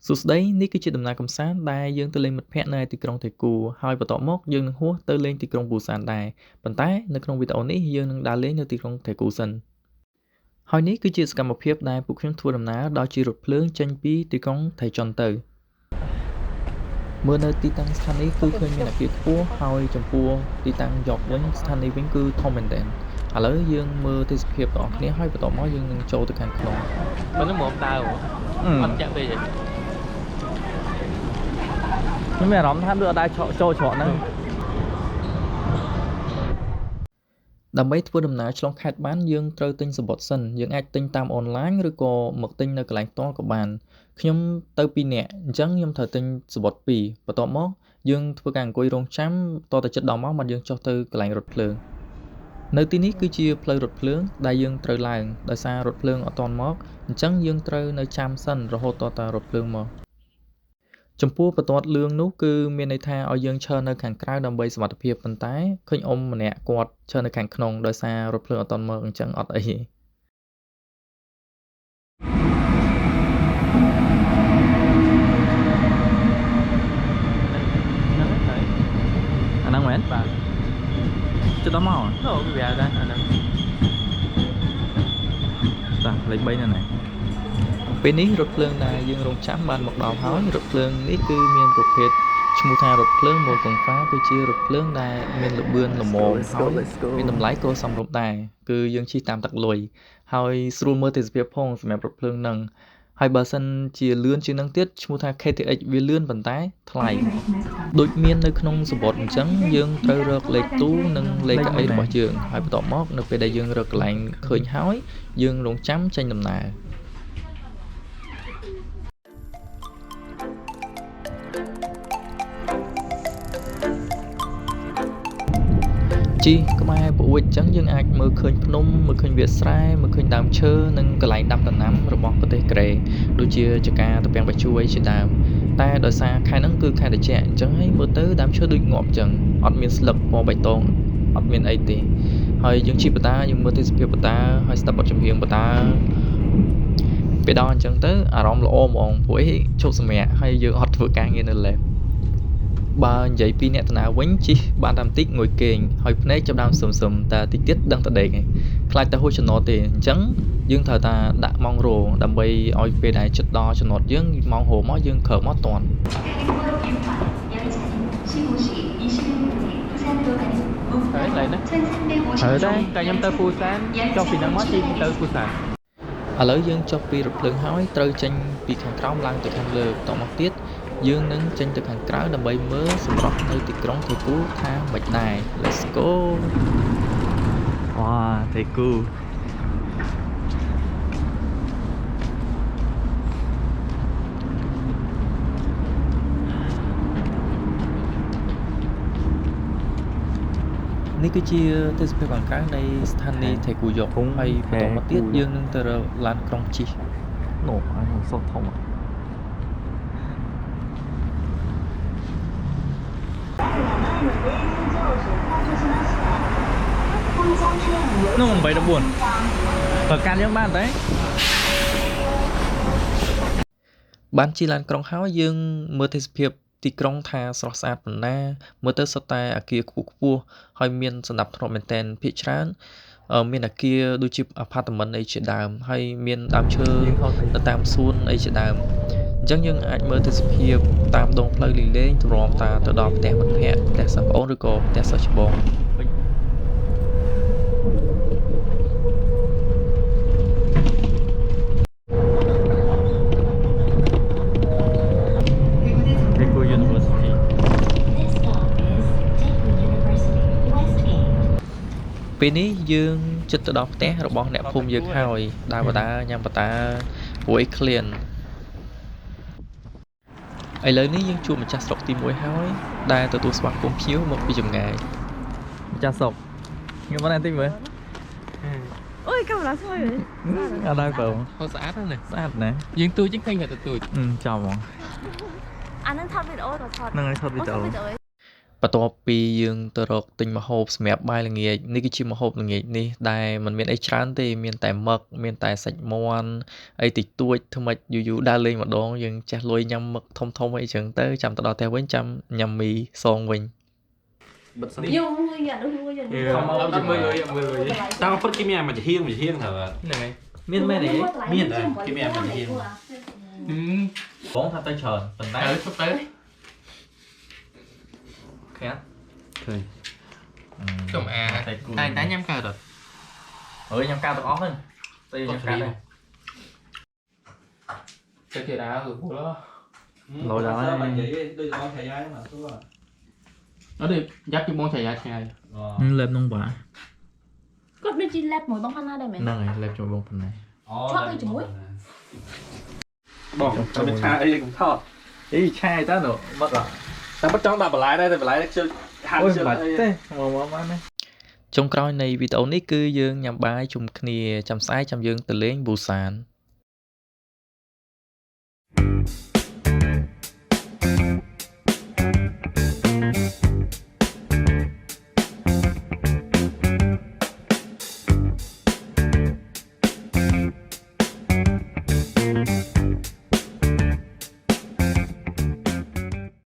សួស្តីនេះគឺជាដំណើរកម្សាន្តដែលយើងទៅលេងមិត្តភ័ក្តិនៅឯទីក្រុងថៃគូហើយបន្ទាប់មកយើងនឹងហួសទៅលេងទីក្រុងប៊ូសានដែរប៉ុន្តែនៅក្នុងវីដេអូនេះយើងនឹងដើរលេងនៅទីក្រុងថៃគូសិនហើយនេះគឺជាសកម្មភាពដែលពួកខ្ញុំធ្វើដំណើរដោយជិះរថភ្លើងចេញពីទីក្រុងថៃចុនទៅមើលនៅទីតាំងស្ថានីយ៍គឺឃើញមានអគារខ្ពស់ហើយចំពោះទីតាំងយកវិញស្ថានីយ៍វិញគឺធំមែនទែនឥឡូវយើងមើលទេសភាពបងប្អូនគ្នាហើយបន្ទាប់មកយើងនឹងចូលទៅខាងក្នុងមិននឹងមកដើរអត់ចាក់ពេកទេខ្ញុំមានអារម្មណ៍ថាដូចអត់ដែរចូលច្រកហ្នឹងដើម្បីធ្វើដំណើរឆ្លងខេត្តបានយើងត្រូវទិញសំបុត្រសិនយើងអាចទិញតាមអនឡាញឬក៏មកទិញនៅកន្លែងផ្ទាល់ក៏បានខ្ញុំទៅ2នាក់អញ្ចឹងខ្ញុំត្រូវទិញសំបុត្រ2បន្ទាប់មកយើងធ្វើការអង្គុយរងចាំតទៅចិត្តដល់មកមកយើងចុះទៅកន្លែងរថភ្លើងនៅទីនេះគឺជាផ្លូវរថភ្លើងដែលយើងត្រូវឡើងដោយសាររថភ្លើងអត់ទាន់មកអញ្ចឹងយើងត្រូវនៅចាំសិនរហូតតតែរថភ្លើងមកចំពោះបន្ទាត់លឿងនោះគឺមានន័យថាឲ្យយើងឈរនៅខាងក្រៅដើម្បីសុវត្ថិភាពប៉ុន្តែឃើញអ៊ំម្នាក់គាត់ឈរនៅខាងក្នុងដោយសាររថភ្លើងអត់ទាន់មកអញ្ចឹងអត់អីទេអាហ្នឹងមែនបាទជិតដល់មកអូវាដែរអាហ្នឹងតាលេខ3នៅណាពេលនេះរថភ្លើងដែលយើងរងចាំបានមកដល់ហើយរថភ្លើងនេះគឺមានប្រភេទឈ្មោះថារថភ្លើងម៉ូកុងហ្វាគឺជារថភ្លើងដែលមានល្បឿនល្មមហើយមានតម្លៃក៏សមរម្យដែរគឺយើងជិះតាមទឹកលុយហើយស្រួលមើលទេសភាពផងសម្រាប់រថភ្លើងហ្នឹងហើយបើសិនជាលឿនជាងនឹងទៀតឈ្មោះថា KTX វាលឿនប៉ុន្តែថ្លៃដូចមាននៅក្នុងសំបុត្រអញ្ចឹងយើងត្រូវរកលេខទូនិងលេខកៅអីរបស់យើងហើយបន្ទាប់មកនៅពេលដែលយើងរកកន្លែងឃើញហើយយើងរងចាំចេញដំណើរជីក្បែរពូជអញ្ចឹងយើងអាចមើលឃើញភ្នំមើលឃើញវាលស្រែមើលឃើញដើមឈើនិងកន្លែងដាំដំណាំរបស់ប្រទេសកូរ៉េដូចជាចកាត្រពាំងបញ្ជួយជាដើមតែដោយសារខែហ្នឹងគឺខែត្រជាក់អញ្ចឹងហើយមើលទៅដើមឈើដូចងាប់អញ្ចឹងអត់មានស្លឹកពណ៌បៃតងអត់មានអីទេហើយយើងជិះបតាយើងមើលទេសភាពបតាហើយស្ដាប់បទចម្រៀងបតាពេលដល់អញ្ចឹងទៅអារម្មណ៍ល្អហ្មងព្រោះអីជប់សម្រាប់ហើយយើងអត់ធ្វើការងារនៅលេបបើនិយាយពីអ្នកដំណើរវិញជិះបានតែបន្តិចងុយគេងហើយភ្នែកចាប់ដើមសឹមតែតិចទៀតដឹងតែដេកឯងខ្លាចតែហួសចំណតទេអញ្ចឹងយើងត្រូវតែដាក់ម៉ោងរោដើម្បីឲ្យពេលដែលជិតដល់ចំណតយើងម៉ោងរោមកយើងក្រោកមកតាន់ហើយឡើយណាហើយតែខ្ញុំទៅពូសានចុះពីហ្នឹងមកជិះទៅពូសានឥឡូវយើងចុះពីរថភ្លើងហើយត្រូវចេញពីខាងក្រោមឡើងទៅខាងលើបន្តមកទៀតយើងនឹងចេញទៅខាងក្រៅដើម្បីមើលសម្រស់នៅទីក្រុងថៃគូថាមិនដែរ Let's go វ៉ាថៃគូនេះគឺជាទេសភាពខាងក្រៅនៃស្ថានីយ៍ថៃគូយកហើយបន្តមកទៀតយើងនឹងទៅរកឡានក្រុងជិះនោះអានោះសុខធំនោះ814បើកាន់យើងបានទេបានជិះឡានក្រុងហើយយើងមើលទេសភាពទីក្រុងថាស្រស់ស្អាតប៉ុណ្ណាមើលទៅសុទ្ធតែអគារខ្ពស់ហើយមានសណ្ដាប់ធ្នាប់មែនទែនភាគច្រើនមានអគារដូចជាអាផាតមិនអីជាដើមហើយមានដើមឈើនៅតាមសួនអីជាដើមអញ្ចឹងយើងអាចមើលទេសភាពតាមដងផ្លូវលេងទម្រាំតាទៅដល់ផ្ទះមិត្តភ័ក្តិផ្ទះសិស្សប្អូនឬក៏ផ្ទះសិស្សច្បងពេលនេះយើងជិតទៅដល់ផ្ទះរបស់អ្នកភូមិយើងហើយដើរបតាញ៉ាំបតាព្រោះអីឃ្លានឥឡូវនេះយើងជួបម្ចាស់ស្រុកទី1ហើយដែលទទួលស្វាគមន៍ភ្ញៀវមកពីចម្ងាយម្ចាស់ស្រុកខ្ញុំបានតិចមើលអូយកាមេរ៉ាស្អុយអត់ដែរបងហូរស្អាតណាស់ស្អាតណាស់យើងទួចជាងឃើញតែទួចចាំហ្មងអានឹងថតវីដេអូទៅថតហ្នឹងហើយថតវីដេអូ បន្ទាប់ពីយើងទៅរកទិញម្ហូបសម្រាប់បាយល្ងាចនេះគឺជាម្ហូបល្ងាចនេះដែលមិនមានអីច្រើនទេមានតែមឹកមានតែសាច់មាន់អីតិចតួចថ្មិចយូរៗដើរលេងម្ដងយើងចេះលុយញ៉ាំមឹកធំៗអីចឹងទៅចាំទៅដល់ផ្ទះវិញចាំញ៉ាំមីសងវិញ បិទស្នេះ យកមួយយ៉ាដូចមួយយ៉ា ខំមកឲ្យមើលលុយតាមពិតគេមានមួយហៀងទៅ ហ្នឹងហើយមានមែនទេ មានដែរគេមានមួយហៀង បងថាទៅច្រើនប៉ុន្តែ ទៅទៅ ខាត់ ឃើញ ចំអាតែញ៉ាំកើតអត់ អើយញ៉ាំកាទាំងអស់ហ្នឹងទៅញ៉ាំកាដែរ ទៅគេដើរគឺពូឡ Lôi ra ấy. Đôi con thầy ai mà tôi à. អត់ទេយ៉ាប់ពីបងឆាយ៉ាឆ្ងាយ លេបនំបា គាត់ដូចជាលេបមួយបងផាណាដែរមែន ហ្នឹងហើយលេបជាមួយបងប៉ុណ្ណេះ Bon, cho mình tha đây cũng thọt. អីឆាយតើនោះមកអត់ Sao bắt trong đạp lại đây thì lại chơi អូយ chơi បាច់ទេមកណាចុងក្រោយនៃវីដេអូនេះគឺយើងញ៉ាំបាយជុំគ្នាចាំស្អែកចាំយើងទៅលេងប៊ូសាន